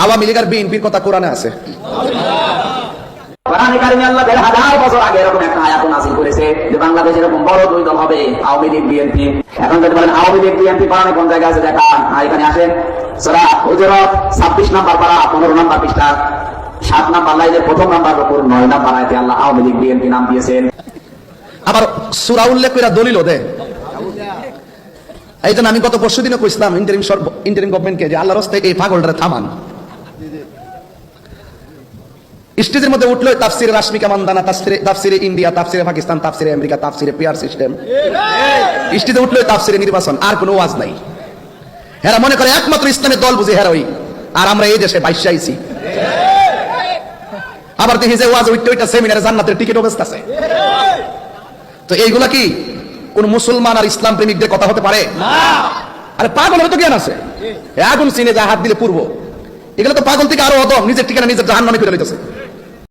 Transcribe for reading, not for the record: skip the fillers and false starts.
আওয়ামী লীগ আর বিএনপির কথা কোরআনে আছে। কোরআনে কারিমে আল্লাহ ১,৫০০ বছর আগে এরকম একটা আয়াত নাযিল করেছে যে বাংলাদেশে এরকম বড় দুই দল হবে, আওয়ামী লীগ বিএনপি। এখন যদি বলেন আওয়ামী লীগ বিএনপি কোরআনে কোন জায়গায় আছে দেখান, এখানে আসেন সূরা হুজুরাত ২৬ নম্বর পারা ১৫ নম্বর পৃষ্ঠা ৭ নম্বর লাইনের প্রথম নম্বর উপর ৯ নম্বর আয়াতে আল্লাহ আওয়ামী লীগ বিএনপি নাম দিয়েছেন। আবার সূরা উল্লেখ করে দলিলও দেয়। এই জন্য আমি গত পরশুদিনও কইছিলাম ইন্টারিম গভর্নমেন্টকে যে আল্লাহর রাস্তায় এই পাগলটারে থামান। স্টেজের মধ্যে উঠলো তাফসিরে রাশমিকা মান্দানা, তাফসিরে ইন্ডিয়া, তাফসিরে পাকিস্তান, তাফসিরে আমেরিকা, তাফসিরে পিআর সিস্টেম। স্টেজে উঠলো তাফসিরে নির্বাচন, আর কোনো ওয়াজ নাই। হেরা মনে করে একমাত্র ইসলামের দল বুঝে হেরা ওই, আর আমরা এই দেশে বাইশে আইছি। আবার দেখি যে ওয়াজ ওইটা সেমিনারে জান্নাতের টিকিটও বেচতেছে। তো এইগুলা কি কোন মুসলমান আর ইসলাম প্রেমিকদের কথা হতে পারে? আরে পাগলের তো জ্ঞান আছে, আগুন চিনে যা হাত দিলে পূর্ব। এগুলো তো পাগল থেকে আরো অদম, নিজের ঠিকানা নিজের জাহান্নামে করে লইতেছে।